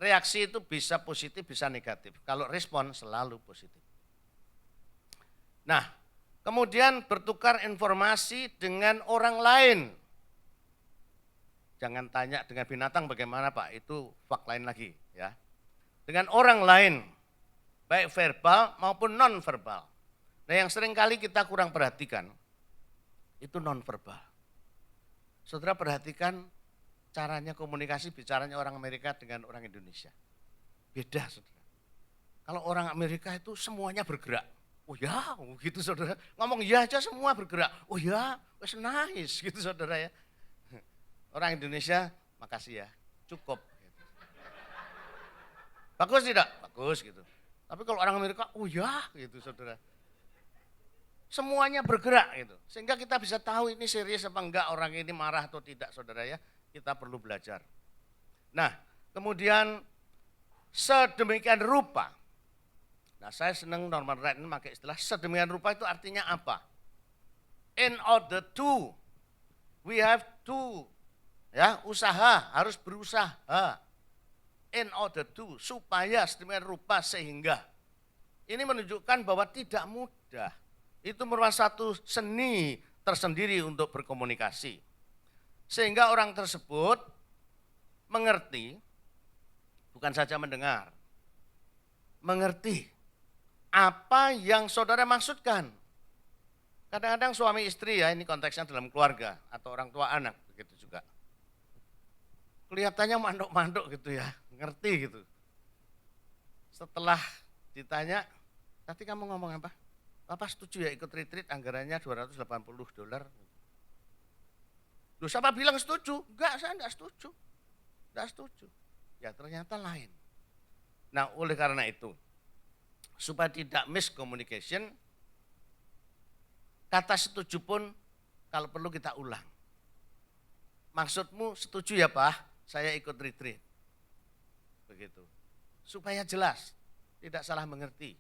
reaksi itu bisa positif, bisa negatif. Kalau respon selalu positif. Nah, kemudian bertukar informasi dengan orang lain. Jangan tanya dengan binatang bagaimana Pak, itu fak lain lagi ya. Dengan orang lain, baik verbal maupun non verbal. Nah yang sering kali kita kurang perhatikan, itu non verbal. Saudara perhatikan caranya komunikasi, bicaranya orang Amerika dengan orang Indonesia. Beda saudara. Kalau orang Amerika itu semuanya bergerak. Oh ya, gitu saudara. Ngomong ya aja semua bergerak. Oh ya, wes nice gitu saudara ya. Orang Indonesia, makasih ya, cukup. Bagus tidak? Bagus gitu. Tapi kalau orang Amerika, oh ya gitu saudara. Semuanya bergerak gitu. Sehingga kita bisa tahu ini serius apa enggak, orang ini marah atau tidak saudara ya. Kita perlu belajar. Nah kemudian sedemikian rupa. Nah saya senang Norman Ryan pakai istilah sedemikian rupa itu artinya apa? In order to, we have to. Ya, usaha, harus berusaha. In order to, supaya sedemikian rupa sehingga. Ini menunjukkan bahwa tidak mudah. Itu merupakan satu seni tersendiri untuk berkomunikasi. Sehingga orang tersebut mengerti, bukan saja mendengar, mengerti apa yang saudara maksudkan. Kadang-kadang suami istri ya, ini konteksnya dalam keluarga atau orang tua anak, begitu juga. Kelihatannya manduk-manduk gitu ya, ngerti gitu. Setelah ditanya, tadi kamu ngomong apa? Papa setuju ya ikut retreat anggarannya $280. Loh siapa bilang setuju? Enggak, saya enggak setuju. Enggak setuju. Ya ternyata lain. Nah oleh karena itu, supaya tidak miscommunication, kata setuju pun kalau perlu kita ulang. Maksudmu setuju ya Pak? Saya ikut retreat. Begitu. Supaya jelas, tidak salah mengerti.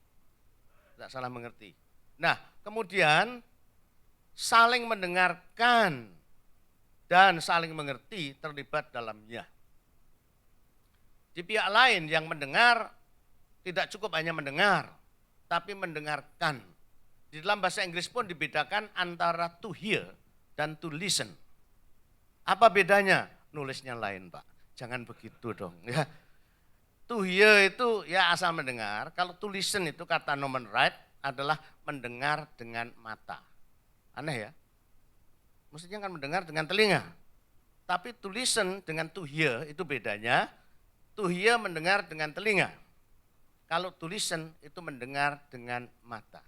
Tidak salah mengerti. Nah, kemudian saling mendengarkan dan saling mengerti terlibat dalamnya. Di pihak lain yang mendengar tidak cukup hanya mendengar, tapi mendengarkan. Di dalam bahasa Inggris pun dibedakan antara to hear dan to listen. Apa bedanya? Nulisnya lain Pak, jangan begitu dong ya. To hear itu ya asal mendengar, kalau to listen itu kata Norman Wright adalah mendengar dengan mata. Aneh ya, mestinya kan mendengar dengan telinga. Tapi to listen dengan to hear itu bedanya, to hear mendengar dengan telinga. Kalau to listen itu mendengar dengan mata.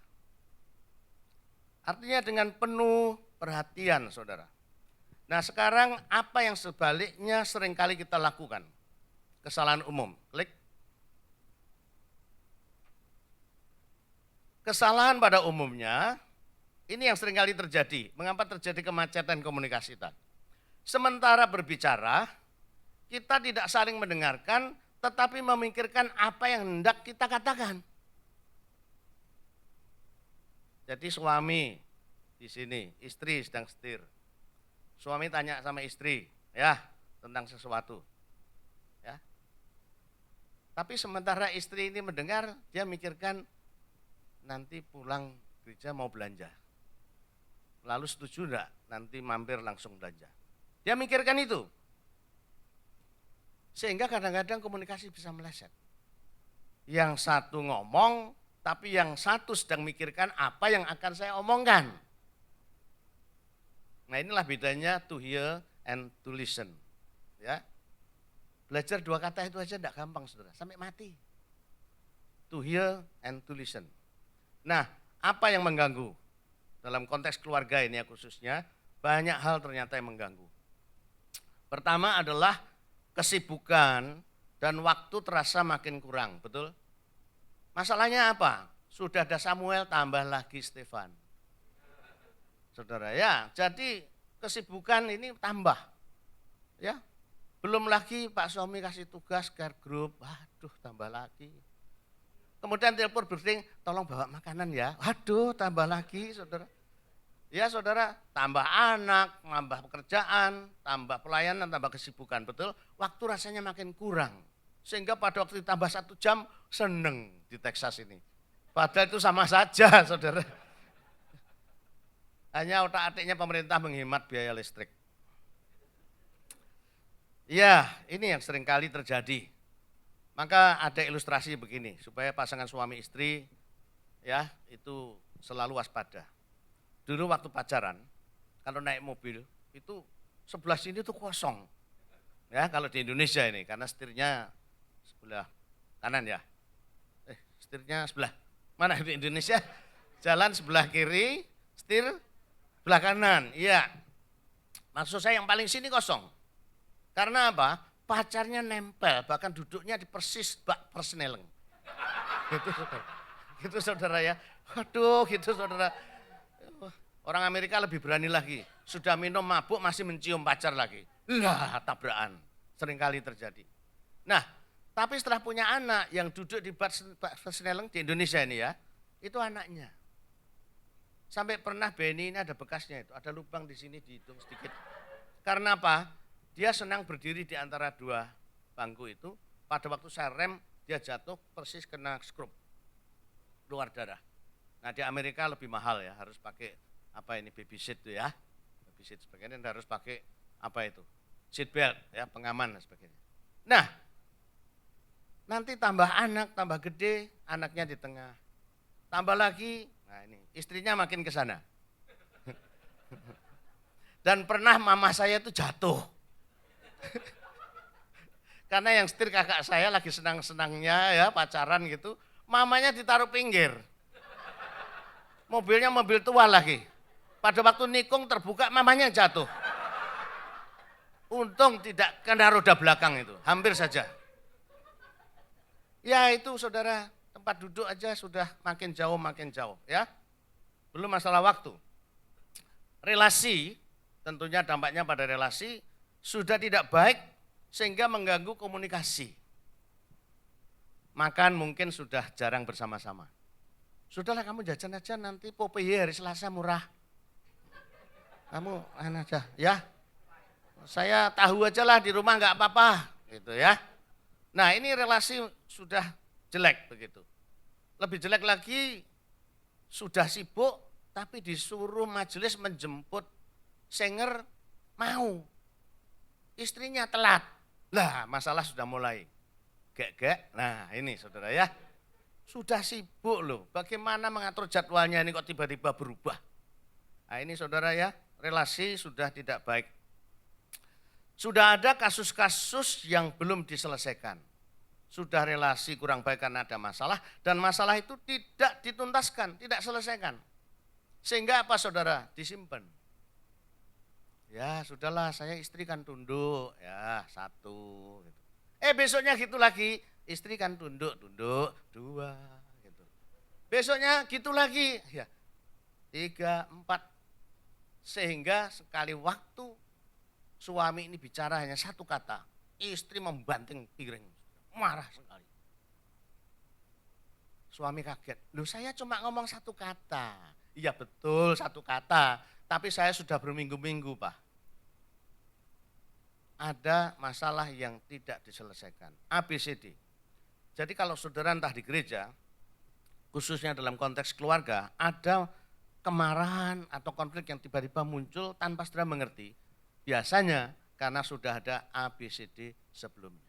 Artinya dengan penuh perhatian saudara. Nah sekarang apa yang sebaliknya seringkali kita lakukan? Kesalahan umum, klik. Kesalahan pada umumnya, ini yang seringkali terjadi. Mengapa terjadi kemacetan komunikasi tadi? Sementara berbicara, kita tidak saling mendengarkan, tetapi memikirkan apa yang hendak kita katakan. Jadi suami di sini, istri sedang setir. Suami tanya sama istri, ya tentang sesuatu. Ya. Tapi sementara istri ini mendengar, dia mikirkan nanti pulang gereja mau belanja. Lalu setuju enggak nanti mampir langsung belanja. Dia mikirkan itu. Sehingga kadang-kadang komunikasi bisa meleset. Yang satu ngomong, tapi yang satu sedang mikirkan apa yang akan saya omongkan. Nah inilah bedanya to hear and to listen. Ya. Belajar dua kata itu aja tidak gampang saudara, sampai mati. To hear and to listen. Nah apa yang mengganggu? Dalam konteks keluarga ini ya khususnya, banyak hal ternyata yang mengganggu. Pertama adalah kesibukan dan waktu terasa makin kurang, betul? Masalahnya apa? Sudah ada Samuel, tambah lagi Stefan. Saudara ya, jadi kesibukan ini tambah. Ya. Belum lagi Pak suami kasih tugas care group, waduh tambah lagi. Kemudian telepon briefing, tolong bawa makanan ya. Waduh tambah lagi saudara. Ya saudara, tambah anak, tambah pekerjaan, tambah pelayanan, tambah kesibukan, betul? Waktu rasanya makin kurang. Sehingga pada waktu ditambah 1 jam, seneng di Texas ini. Padahal itu sama saja, saudara. Hanya otak-atiknya pemerintah menghemat biaya listrik. Ya, ini yang seringkali terjadi. Maka ada ilustrasi begini, supaya pasangan suami istri ya itu selalu waspada. Dulu waktu pacaran, kalau naik mobil itu sebelah sini tuh kosong. Ya, kalau di Indonesia ini, karena setirnya sebelah kanan ya. Setirnya sebelah mana di Indonesia? Jalan sebelah kiri, setir sebelah kanan. Iya. Maksud saya yang paling sini kosong. Karena apa? Pacarnya nempel, bahkan duduknya di persis bak persneleng. Gitu saudara. Gitu saudara ya. Waduh, gitu saudara. Orang Amerika lebih berani lagi. Sudah minum mabuk masih mencium pacar lagi. Lah, tabrakan. Seringkali terjadi. Nah, tapi setelah punya anak yang duduk di bak persneleng di Indonesia ini ya, itu anaknya. Sampai pernah Benny ini ada bekasnya itu, ada lubang di sini dihitung sedikit. Karena apa? Dia senang berdiri di antara 2 bangku itu, pada waktu saya rem dia jatuh persis kena skrup, keluar darah. Nah di Amerika lebih mahal ya, harus pakai apa ini baby seat itu ya, baby seat sebagainya, dan harus pakai apa itu, seat belt ya, pengaman dan sebagainya. Nah nanti tambah anak, tambah gede, anaknya di tengah, tambah lagi, nah ini istrinya makin ke sana. Dan pernah mama saya itu jatuh. Karena yang setir kakak saya lagi senang-senangnya ya pacaran gitu, mamanya ditaruh pinggir. Mobilnya mobil tua lagi. Pada waktu nikung terbuka mamanya jatuh. Untung tidak kena roda belakang itu, hampir saja. Ya itu saudara, tempat duduk aja sudah makin jauh ya. Belum masalah waktu. Relasi, tentunya dampaknya pada relasi sudah tidak baik sehingga mengganggu komunikasi. Makan mungkin sudah jarang bersama-sama. Sudahlah kamu jajan aja nanti Popeye hari Selasa murah. Kamu aja ya. Saya tahu aja lah di rumah nggak apa-apa gitu ya. Nah ini relasi sudah jelek begitu. Lebih jelek lagi sudah sibuk tapi disuruh majelis menjemput senger mau. Istrinya telat. Lah masalah sudah mulai. Gek. Nah ini saudara ya. Sudah sibuk loh. Bagaimana mengatur jadwalnya ini kok tiba-tiba berubah. Nah ini saudara ya. Relasi sudah tidak baik. Sudah ada kasus-kasus yang belum diselesaikan. Sudah relasi kurang baik karena ada masalah. Dan masalah itu tidak dituntaskan, tidak selesaikan. Sehingga apa saudara? Disimpan. Ya sudahlah saya istri kan tunduk, ya 1. Gitu. Besoknya gitu lagi, istri kan tunduk, 2. Gitu. Besoknya gitu lagi, ya 3, 4. Sehingga sekali waktu suami ini bicara hanya 1 kata, istri membanting piring, marah sekali. Suami kaget, loh saya cuma ngomong 1 kata. Iya betul 1 kata, tapi saya sudah berminggu-minggu Pak. Ada masalah yang tidak diselesaikan, ABCD. Jadi kalau saudara entah di gereja, khususnya dalam konteks keluarga, ada kemarahan atau konflik yang tiba-tiba muncul tanpa saudara mengerti, biasanya karena sudah ada ABCD sebelumnya.